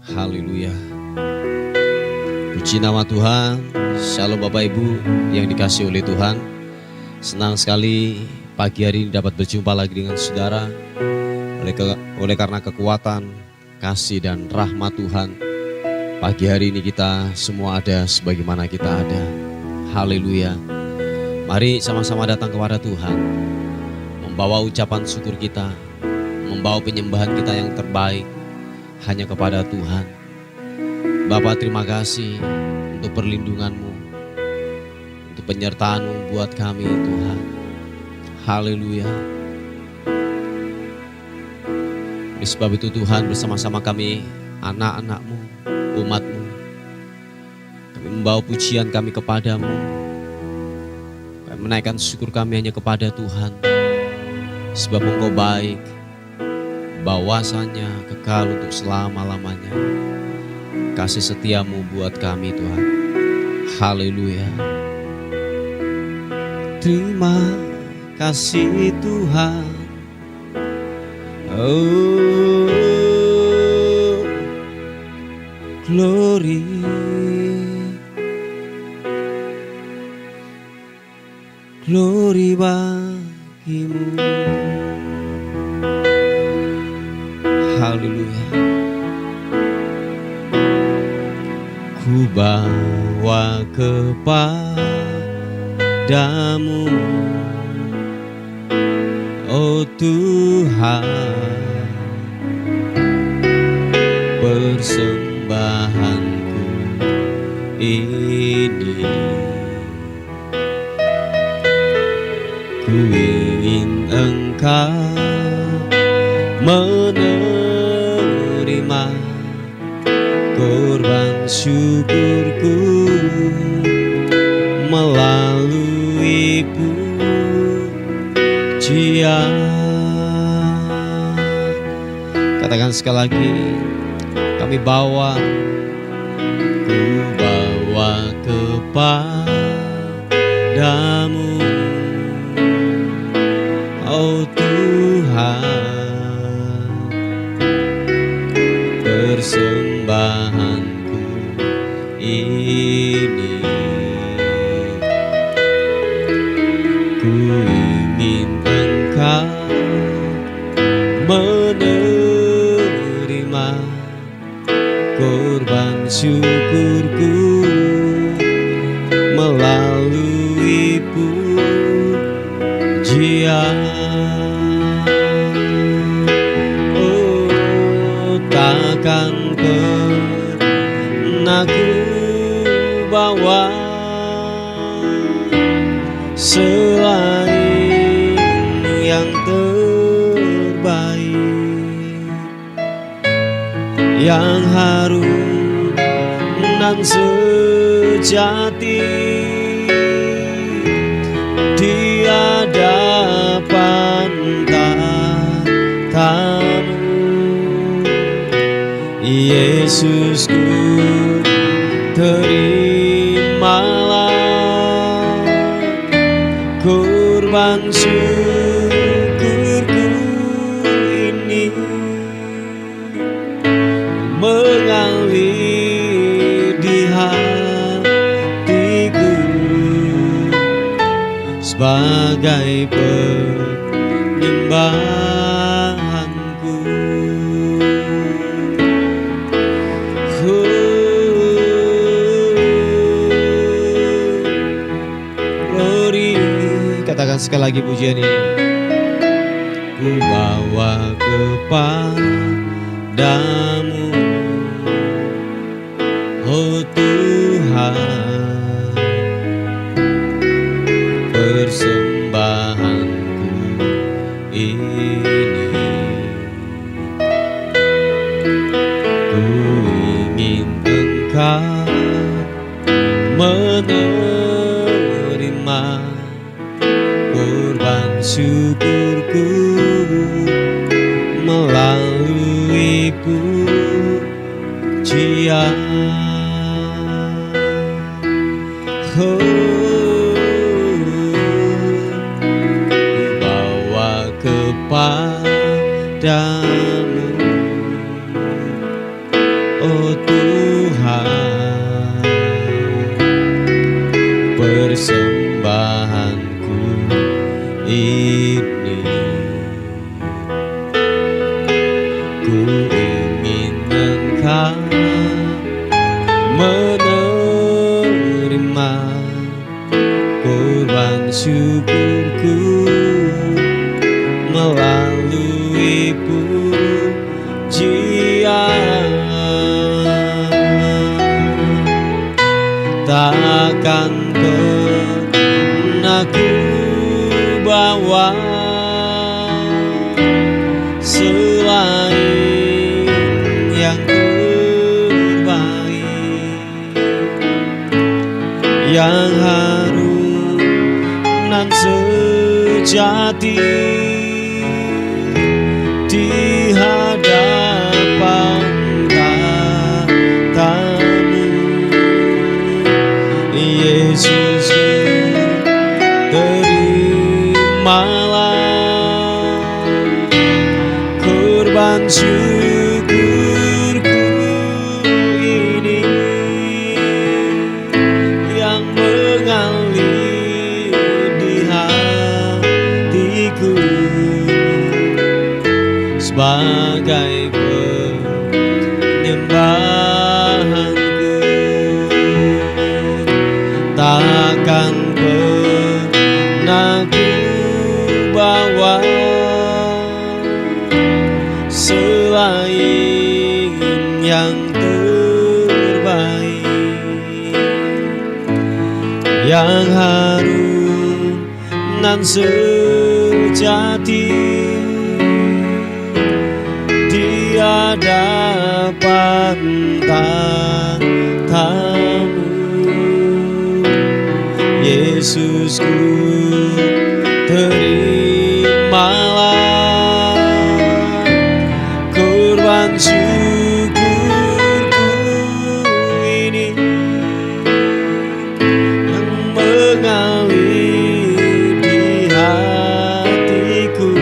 Haleluya. Puji nama Tuhan. Shalom Bapak Ibu yang dikasihi oleh Tuhan. Senang sekali pagi hari ini dapat berjumpa lagi dengan saudara. Oleh karena kekuatan, kasih dan rahmat Tuhan, pagi hari ini kita semua ada sebagaimana kita ada. Haleluya. Mari sama-sama datang kepada Tuhan, membawa ucapan syukur kita, membawa penyembahan kita yang terbaik hanya kepada Tuhan. Bapa, terima kasih untuk perlindungan-Mu, untuk penyertaan-Mu buat kami Tuhan. Haleluya. Oleh sebab itu Tuhan, bersama-sama kami anak-anak-Mu, umat-Mu, kami membawa pujian kami kepada-Mu. Kami menaikkan syukur kami hanya kepada Tuhan, sebab Engkau baik, bahwasanya kekal untuk selama-lamanya. Kasih setiamu buat kami Tuhan. Haleluya. Terima kasih Tuhan. Oh, glory. Glory bagimu. Haleluya. Ku bawa kepadamu, oh Tuhan, persembahanku ini. Ku ingin Engkau menerima korban syukurku melalui pujian. Katakan sekali lagi, kami bawa, ku bawa kepadamu, oh Tuhan, persembahanku ini. Ku ingin Engkau menerima korban syukurku melalui pujian. Oh, takkan pernah ku bawa selain yang terbaik, yang harum dan sejati di hadapan tatamu. Yesusku, terimalah korban syukurku ini, mengalir di hatiku sebagai penyembahanku. Glory. Katakan sekali lagi pujian ini. Ku bawa kepadamu, oh Tuhan, persembahanku ini. Ku ingin Engkau menerima korban syukurku melalui pujian. Oh, ku bawa kepadamu, oh Tuhan, persembahanku ini. Ku ingin Engkau menerima korban syukurku melalui pujian. Takkan pernah ku bawa selain yang terbaik, yang harum nan sejati di hadapan tatamu. Yesus, terimalah korban syukurku ini yang mengalir di hatiku sebagai penyembahanku. Takkan pernah ku bawa selain yang terbaik, yang harum nan sejati di hadapan tatamu. Yesusku, terimalah korban syukurku ini yang mengalir di hatiku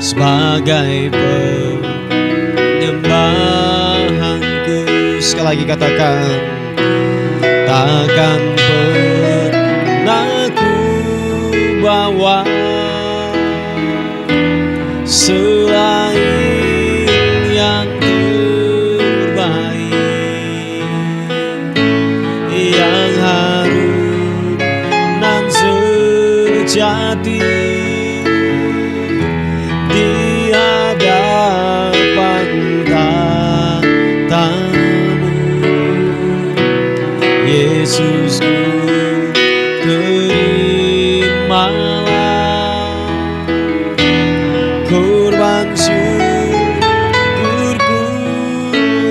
sebagai penyembahanku. Sekali lagi katakan, takkan pernah ku bawa selain yang terbaik, yang harum nan sejati di hadapan tatamu. Yesusku, terimalah korban syukurku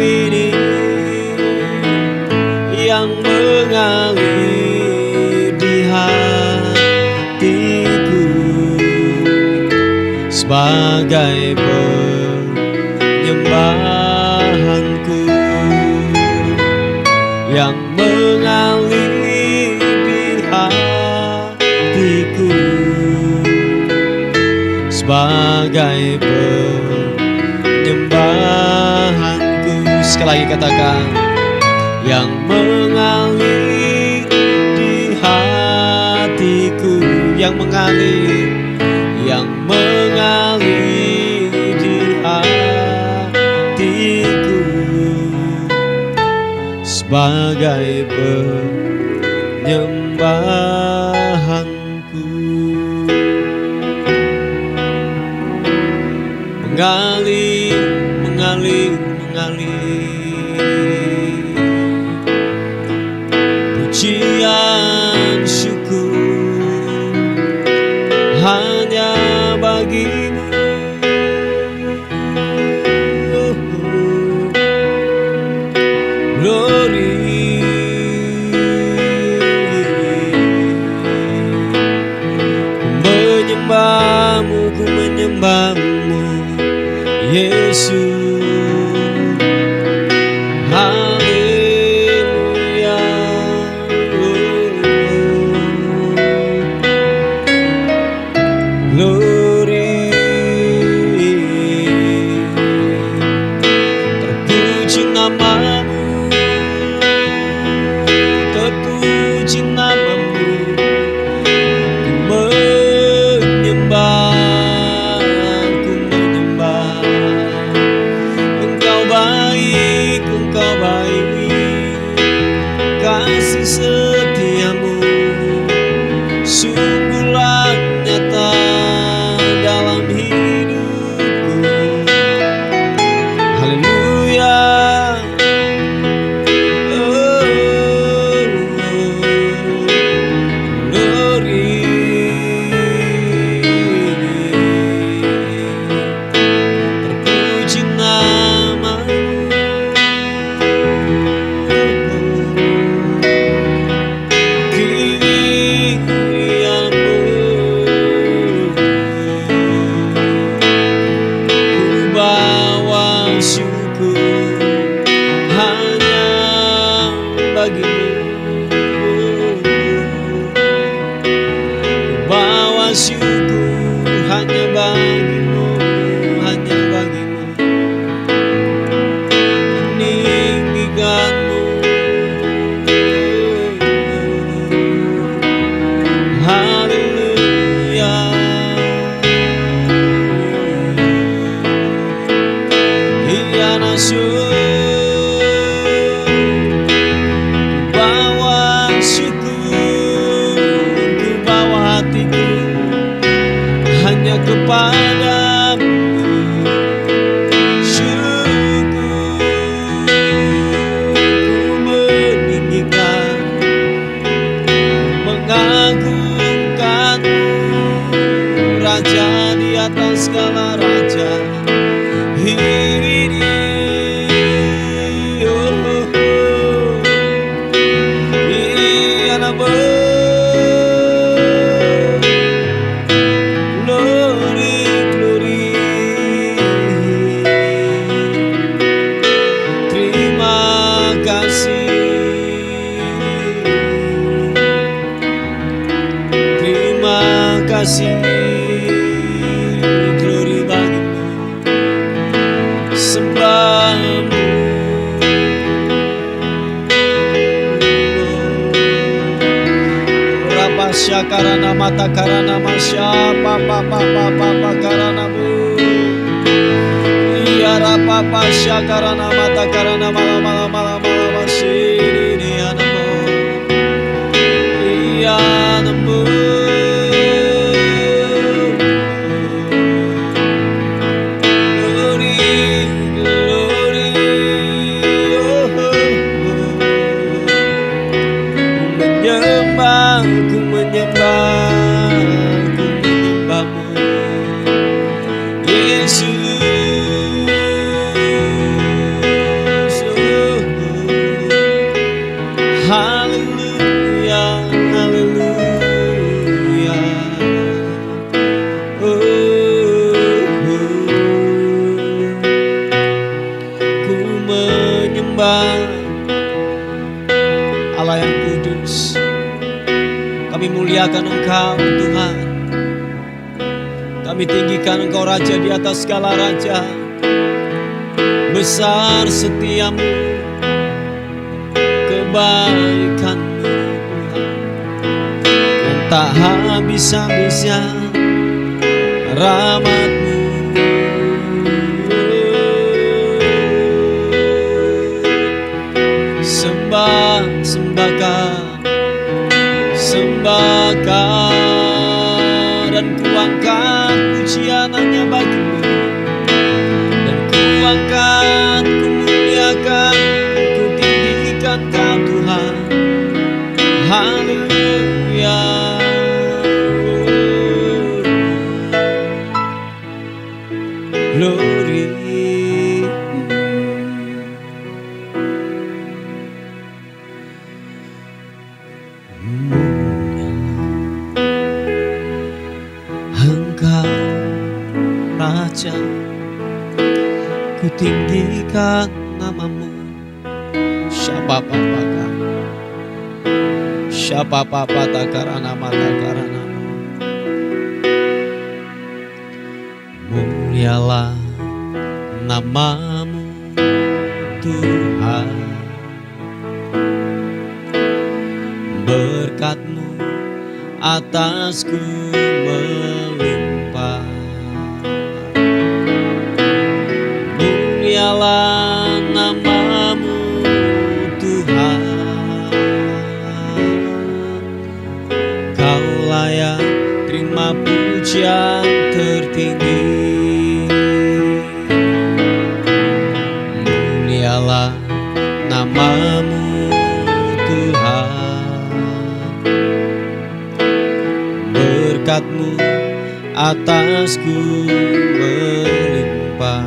ini yang mengalir di hatiku sebagai penyembahanku, yang mengalir di hatiku sebagai penyembahanku. Sekali lagi katakan, yang mengalir di hatiku, yang mengalir di hatiku sebagai penyembahanku. Mengalir pujian syukur hanya bagimu. Glory, ku menyembahmu Yesus. Haleluya. Glory, bawa syukur, ku bawa hatiku hanya kepadamu. Syukur ku meninggikan, mengagungkanmu, Raja di atas segala raja. Kasih, glory bagimu, sembahmu. Rapasya karana mata karana masya papa papa papa karanamu. Iya rapapasya karana mata karana malam malam malam malam masih di anamu. Iya anamu. Ku menyembahmu, Yesus. Haleluya, haleluya. Ku menyembah Allah yang kudus. Kami muliakan Engkau Tuhan. Kami tinggikan Engkau Raja di atas segala raja. Besar setiamu, kebaikanmu Tuhan. Dan tak habis-habisnya rahmat-Mu. Sembahkan dan kuangkat pujian hanya bagimu, dan kuangkat, ku muliakan, ku tinggikan Kau Tuhan. Haleluya. Glory. Engkau Raja, ku tinggikan namamu. Siapa takarana mata karana. Mulialah namamu Tuhan. Berkat-Mu atasku melimpah. Mulialah namamu Tuhan. Kau layak terima pujian tertinggi. Mulialah namamu Tuhan. Berkat-Mu atasku melimpah.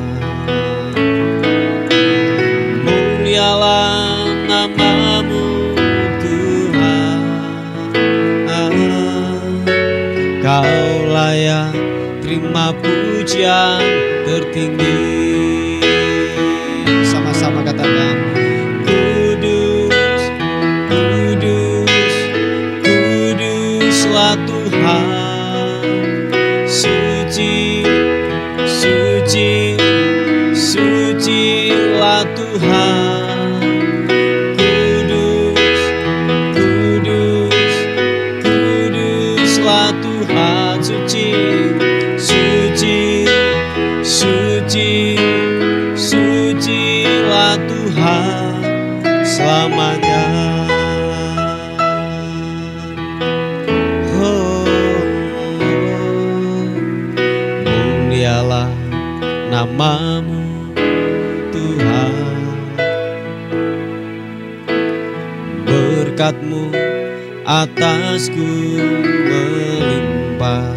Mulialah namamu Tuhan. Kau layak terima pujian tertinggi. Sama-sama katakan, kudus, kudus, kuduslah Tuhan. Suci, suci, sucilah Tuhan. Kudus, kudus, kuduslah Tuhan. Suci, suci, suci, suci Tuhan selamanya. Mulialah namamu Tuhan, berkat-Mu atasku melimpah.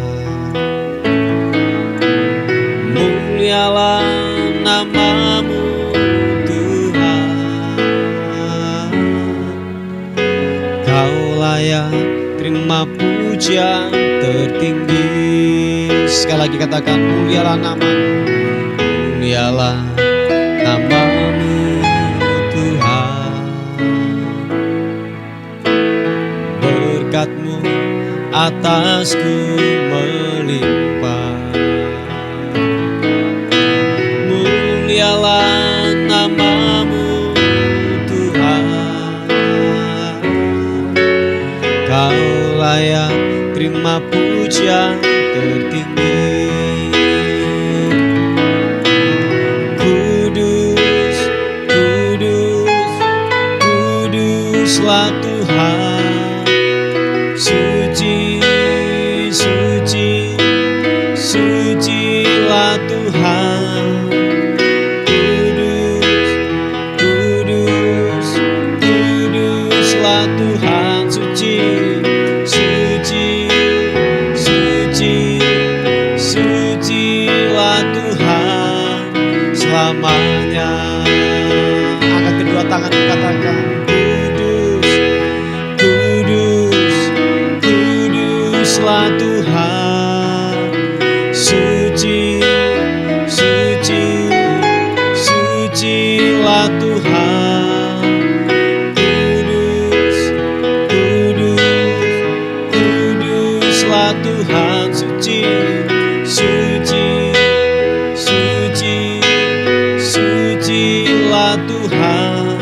Mulialah namamu Tuhan, Kau layak terima pujian tertinggi. Sekali lagi katakan, mulialah namamu, mulialah namamu Tuhan, berkat-Mu atasku melimpah. Mulialah namamu Tuhan, Kau layak terima pujian tertinggi. Kudus, kudus, kuduslah Tuhan, suci, suci, sucilah Tuhan. Kudus, kudus, kuduslah Tuhan, suci, suci, suci, sucilah Tuhan selamanya. Angkat kedua tangan, katakan, kudus, kudus, kuduslah Tuhan, suci, suci, sucilah Tuhan. Kudus, kudus, kuduslah Tuhan, suci, suci, suci, sucilah Tuhan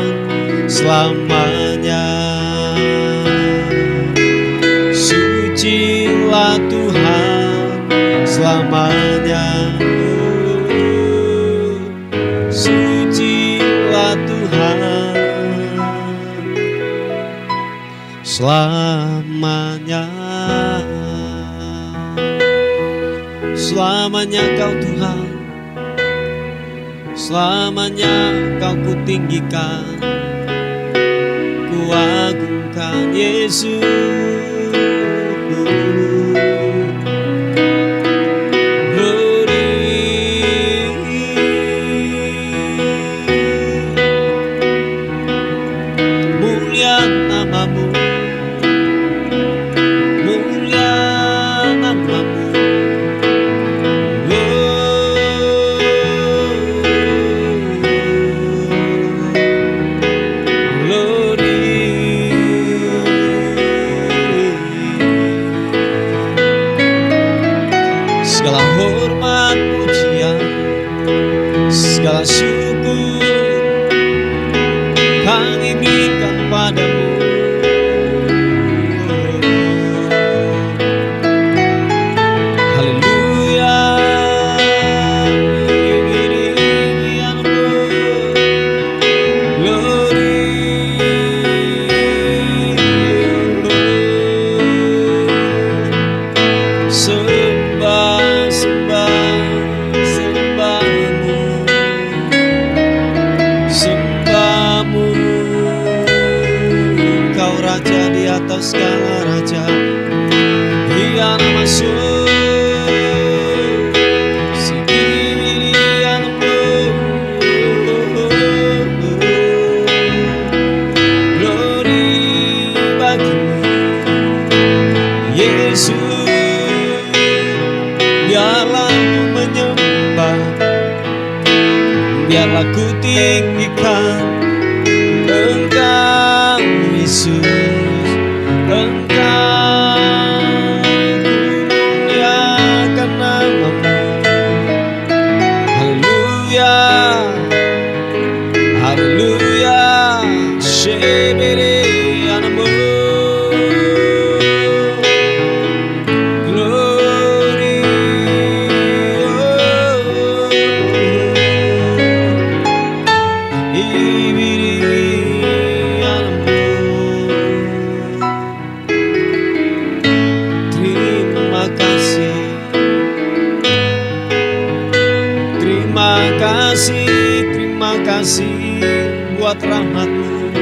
selamanya. Sucilah Tuhan selamanya. Sucilah Tuhan selamanya. Selamanya Kau Tuhan, selamanya Kau kutinggikan, kuagungkan Yesus. Mulia namamu, mulia namamu. Segala hormat pujian, segala syukur kami berikan padamu. Haleluya. Sembah, sembah, sembahmu, sembahmu. Kau raja di atas segala raja, Dia masuk. Yesus, biarlah ku menyembah, biarlah ku tinggikan Engkau Yesus, Engkau ku muliakan namamu. Haleluya, haleluya, shebere anamu. He terima kasih buat rahmat-Mu,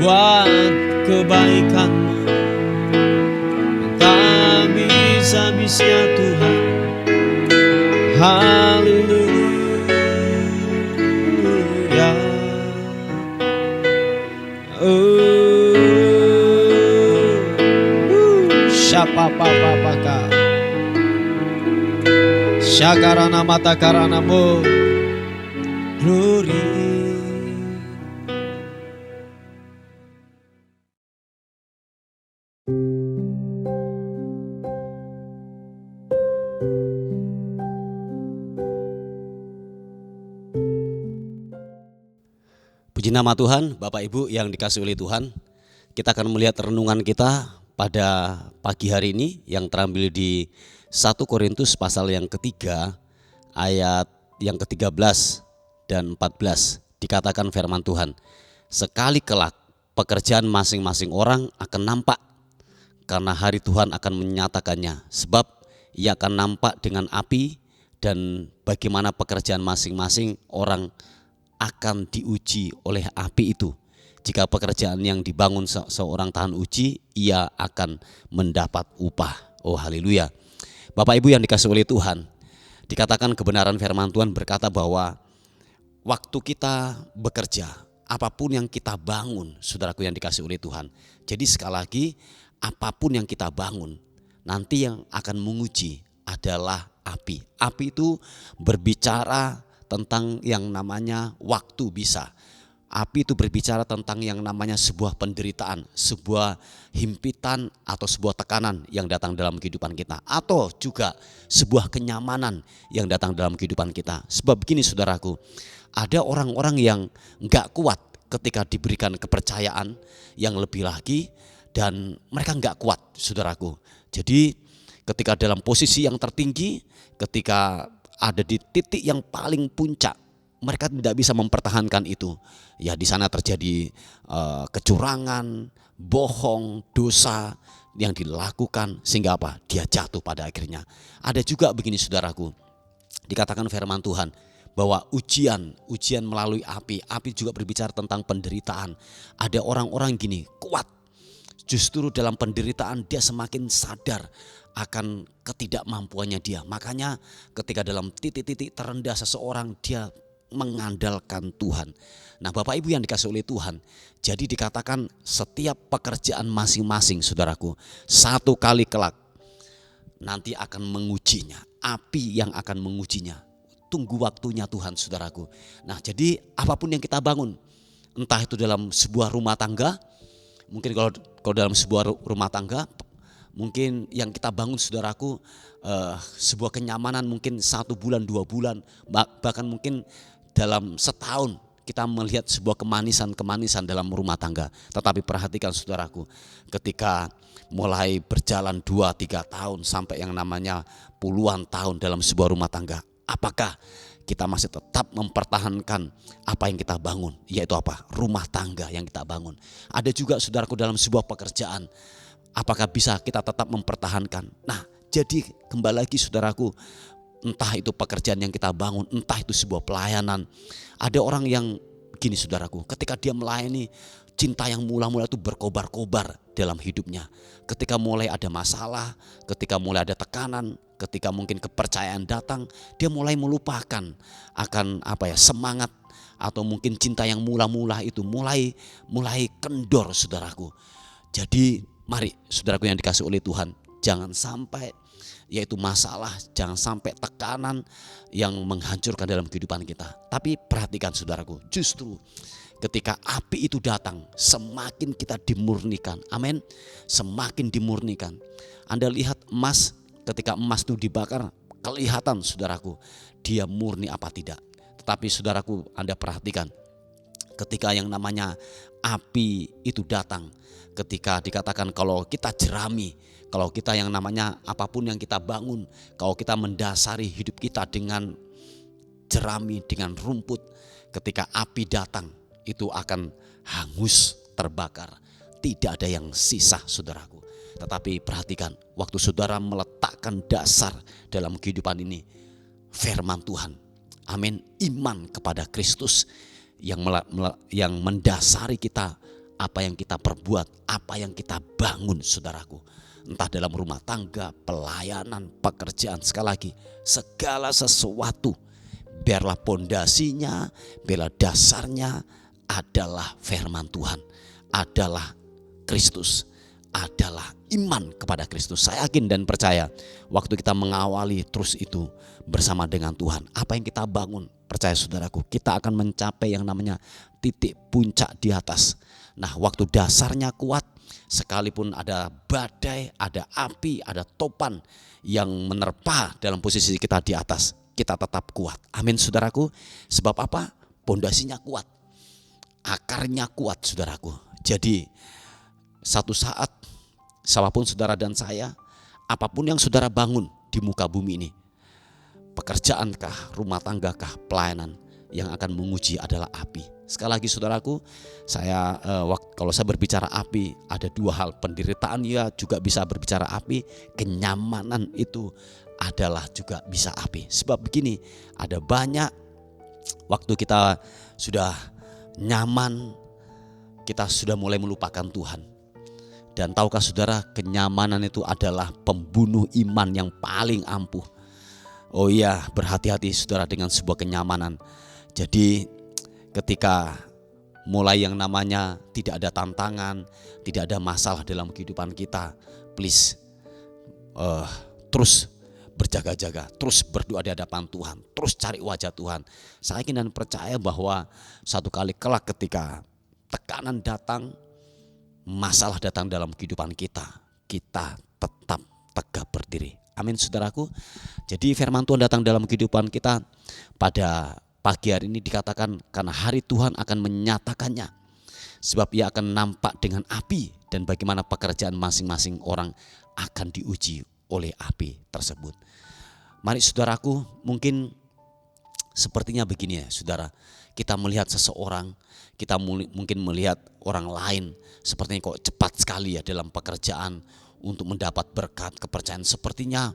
buat kebaikan-Mu. Tak bisa-bisa Tuhan. Haleluya. Siapa papa Syakarana mata karanamu glory. Puji nama Tuhan, Bapak Ibu yang dikasihi oleh Tuhan. Kita akan melihat renungan kita pada pagi hari ini yang terambil di 1 Korintus pasal yang ketiga, ayat yang ke-13 dan 14. Dikatakan firman Tuhan, sekali kelak pekerjaan masing-masing orang akan nampak, karena hari Tuhan akan menyatakannya. Sebab ia akan nampak dengan api, dan bagaimana pekerjaan masing-masing orang akan diuji oleh api itu. Jika pekerjaan yang dibangun seorang tahan uji, ia akan mendapat upah. Oh haleluya. Bapak Ibu yang dikasihi oleh Tuhan, dikatakan kebenaran firman Tuhan berkata bahwa waktu kita bekerja, apapun yang kita bangun, saudaraku yang dikasihi oleh Tuhan. Jadi sekali lagi, apapun yang kita bangun, nanti yang akan menguji adalah api. Api itu berbicara tentang yang namanya waktu bisa. Api itu berbicara tentang yang namanya sebuah penderitaan, sebuah himpitan atau sebuah tekanan yang datang dalam kehidupan kita, atau juga sebuah kenyamanan yang datang dalam kehidupan kita. Sebab begini saudaraku, ada orang-orang yang enggak kuat ketika diberikan kepercayaan yang lebih lagi, dan mereka enggak kuat saudaraku. Jadi ketika dalam posisi yang tertinggi, ketika ada di titik yang paling puncak, mereka tidak bisa mempertahankan itu. Ya di sana terjadi kecurangan, bohong, dosa yang dilakukan sehingga apa? Dia jatuh pada akhirnya. Ada juga begini saudaraku, dikatakan firman Tuhan bahwa ujian melalui api juga berbicara tentang penderitaan. Ada orang-orang gini kuat, justru dalam penderitaan dia semakin sadar akan ketidakmampuannya dia. Makanya ketika dalam titik-titik terendah seseorang, dia mengandalkan Tuhan. Nah Bapak Ibu yang dikasihi oleh Tuhan, jadi dikatakan setiap pekerjaan masing-masing saudaraku, satu kali kelak nanti akan mengujinya. Api yang akan mengujinya. Tunggu waktunya Tuhan saudaraku. Nah jadi apapun yang kita bangun, entah itu dalam sebuah rumah tangga, mungkin kalau dalam sebuah rumah tangga, mungkin yang kita bangun saudaraku, sebuah kenyamanan mungkin 1 bulan, 2 bulan, bahkan mungkin dalam setahun kita melihat sebuah kemanisan dalam rumah tangga. Tetapi perhatikan saudaraku, ketika mulai berjalan 2-3 tahun sampai yang namanya puluhan tahun dalam sebuah rumah tangga, apakah kita masih tetap mempertahankan apa yang kita bangun, yaitu apa? Rumah tangga yang kita bangun. Ada juga saudaraku dalam sebuah pekerjaan, apakah bisa kita tetap mempertahankan? Nah, jadi kembali lagi saudaraku, entah itu pekerjaan yang kita bangun, entah itu sebuah pelayanan. Ada orang yang begini saudaraku, ketika dia melayani, cinta yang mula-mula itu berkobar-kobar dalam hidupnya. Ketika mulai ada masalah, ketika mulai ada tekanan, ketika mungkin kepercayaan datang, dia mulai melupakan akan semangat atau mungkin cinta yang mula-mula itu mulai kendor saudaraku. Jadi mari saudaraku yang dikasihi oleh Tuhan, jangan sampai yaitu masalah, jangan sampai tekanan yang menghancurkan dalam kehidupan kita. Tapi perhatikan saudaraku, justru ketika api itu datang, semakin kita dimurnikan. Amin. Semakin dimurnikan. Anda lihat emas, ketika emas itu dibakar, kelihatan saudaraku, dia murni apa tidak. Tetapi saudaraku, Anda perhatikan, ketika yang namanya api itu datang, ketika dikatakan kalau kita jerami, kalau kita yang namanya apapun yang kita bangun, kalau kita mendasari hidup kita dengan jerami, dengan rumput, ketika api datang itu akan hangus, terbakar. Tidak ada yang sisa saudaraku. Tetapi perhatikan, waktu saudara meletakkan dasar dalam kehidupan ini, firman Tuhan, Amin. Iman kepada Kristus yang mendasari kita, apa yang kita perbuat, apa yang kita bangun, saudaraku. Entah dalam rumah tangga, pelayanan, pekerjaan, sekali lagi, segala sesuatu, biarlah pondasinya, biarlah dasarnya adalah firman Tuhan, adalah Kristus, adalah iman kepada Kristus. Saya yakin dan percaya waktu kita mengawali terus itu bersama dengan Tuhan, apa yang kita bangun, percaya saudaraku, kita akan mencapai yang namanya titik puncak di atas. Nah, waktu dasarnya kuat, sekalipun ada badai, ada api, ada topan yang menerpa dalam posisi kita di atas, kita tetap kuat. Amin, saudaraku. Sebab apa? Pondasinya kuat, akarnya kuat, saudaraku. Jadi satu saat, siapapun saudara dan saya, apapun yang saudara bangun di muka bumi ini, pekerjaankah, rumah tanggakah, pelayanan, yang akan menguji adalah api. Sekali lagi saudaraku, saya kalau saya berbicara api, ada dua hal. Penderitaan ya juga bisa berbicara api, kenyamanan itu adalah juga bisa api. Sebab begini, ada banyak waktu kita sudah nyaman, kita sudah mulai melupakan Tuhan. Dan tahukah saudara, kenyamanan itu adalah pembunuh iman yang paling ampuh. Oh iya, berhati-hati saudara dengan sebuah kenyamanan. Jadi ketika mulai yang namanya tidak ada tantangan, tidak ada masalah dalam kehidupan kita, please terus berjaga-jaga, terus berdoa di hadapan Tuhan, terus cari wajah Tuhan. Saya yakin dan percaya bahwa satu kali kelak ketika tekanan datang, masalah datang dalam kehidupan kita, kita tetap tegak berdiri. Amin, saudaraku. Jadi firman Tuhan datang dalam kehidupan kita pada pagi hari ini, dikatakan karena hari Tuhan akan menyatakannya, sebab ia akan nampak dengan api, dan bagaimana pekerjaan masing-masing orang akan diuji oleh api tersebut. Mari saudaraku, mungkin sepertinya begini ya saudara, kita melihat seseorang, kita mungkin melihat orang lain sepertinya kok cepat sekali ya dalam pekerjaan untuk mendapat berkat, kepercayaan, sepertinya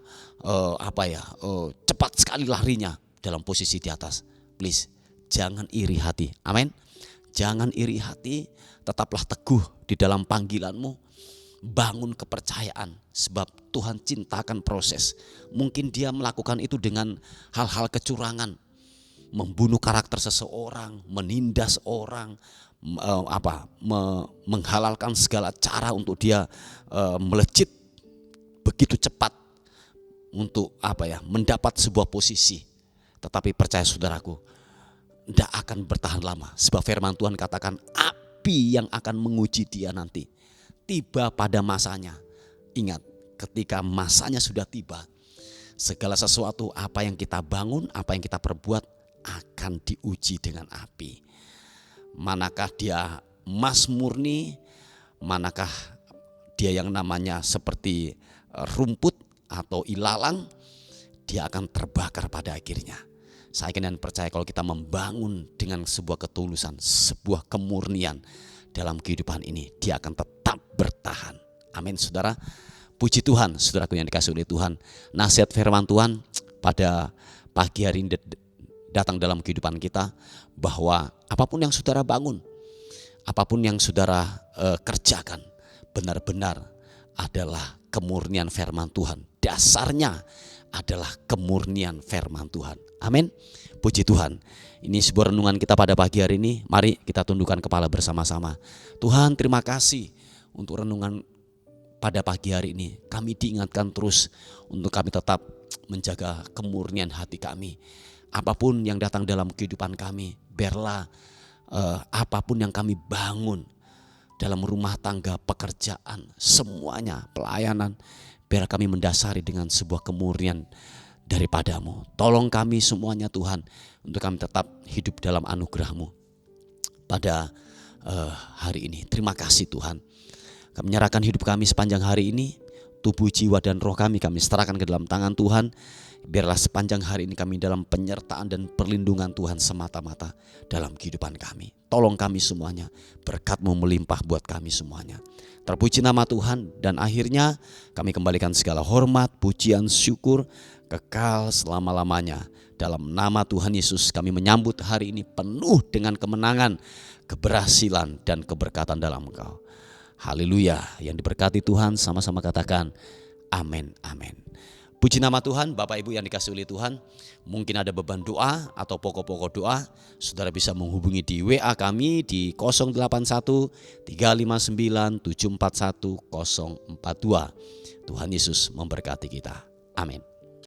cepat sekali larinya dalam posisi di atas. Please, jangan iri hati. Amin. Jangan iri hati, tetaplah teguh di dalam panggilanmu. Bangun kepercayaan, sebab Tuhan cintakan proses. Mungkin dia melakukan itu dengan hal-hal kecurangan, membunuh karakter seseorang, menindas orang, menghalalkan segala cara untuk dia melejit begitu cepat untuk mendapat sebuah posisi. Tetapi percaya saudaraku, tidak akan bertahan lama. Sebab firman Tuhan katakan api yang akan menguji dia nanti tiba pada masanya. Ingat, ketika masanya sudah tiba, segala sesuatu apa yang kita bangun, apa yang kita perbuat akan diuji dengan api. Manakah dia emas murni, manakah dia yang namanya seperti rumput atau ilalang, dia akan terbakar pada akhirnya. Saya yakin dan percaya kalau kita membangun dengan sebuah ketulusan, sebuah kemurnian dalam kehidupan ini, dia akan tetap bertahan. Amin, saudara. Puji Tuhan, saudaraku yang dikasihi oleh Tuhan. Nasihat firman Tuhan pada pagi hari ini datang dalam kehidupan kita, bahwa apapun yang saudara bangun, apapun yang saudara kerjakan, benar-benar adalah kemurnian firman Tuhan. Dasarnya adalah kemurnian firman Tuhan. Amin. Puji Tuhan. Ini sebuah renungan kita pada pagi hari ini. Mari kita tundukkan kepala bersama-sama. Tuhan, terima kasih untuk renungan pada pagi hari ini. Kami diingatkan terus untuk kami tetap menjaga kemurnian hati kami. Apapun yang datang dalam kehidupan kami, biarlah apapun yang kami bangun dalam rumah tangga, pekerjaan, semuanya, pelayanan, biar kami mendasari dengan sebuah kemurnian daripadamu. Tolong kami semuanya Tuhan, untuk kami tetap hidup dalam anugerah-Mu pada hari ini. Terima kasih Tuhan. Kami menyerahkan hidup kami sepanjang hari ini, tubuh, jiwa, dan roh kami serahkan ke dalam tangan Tuhan. Biarlah sepanjang hari ini kami dalam penyertaan dan perlindungan Tuhan semata-mata dalam kehidupan kami. Tolong kami semuanya, berkat-Mu melimpah buat kami semuanya. Terpuji nama Tuhan, dan akhirnya kami kembalikan segala hormat, pujian, syukur kekal selama-lamanya. Dalam nama Tuhan Yesus kami menyambut hari ini penuh dengan kemenangan, keberhasilan, dan keberkatan dalam Engkau. Haleluya. Yang diberkati Tuhan sama-sama katakan amin, amin. Puji nama Tuhan. Bapak Ibu yang dikasihi oleh Tuhan, mungkin ada beban doa atau pokok-pokok doa, saudara bisa menghubungi di WA kami di 081 359 741 042. Tuhan Yesus memberkati kita. Amin.